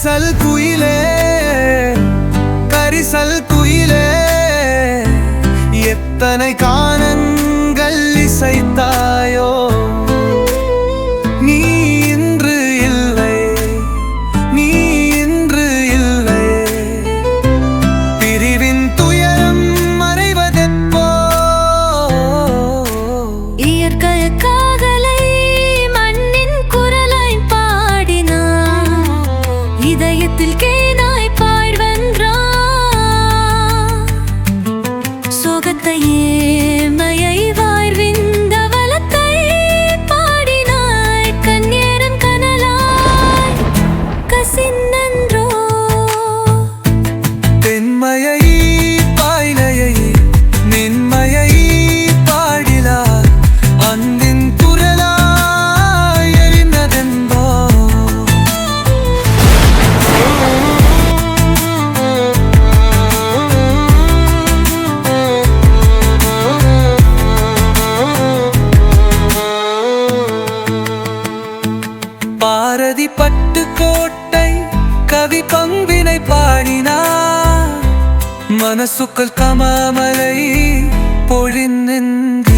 கரிசல் குயிலே கரிசல் குயிலே எத்தனை கானங்கள் இசைத்தாயோ நீ இன்று இல்லை நீ இன்று இல்லை பிரிவின் துயரம் மறைவதெப்போ இயற்கை காதலை மண்ணின் குரலாய் பாடினான் இதயத்தில் கேனாய் பாய்வென்றான் சோகத்தையே மயை வாழ்விந்த வளத்தை பாடினாய் கண்ணேரன் கனலாய் கசிந்தன்றோ தென்மயை பாய்லையை நின்மயை பாடிலார் அன்பின் குரலாய் எரிந்ததென்போ பாரதி பட்டுக்கோட்டை கவி பங்கினை பாடினார் மனசுக்குள் கமாமலை பொழிந்தென்று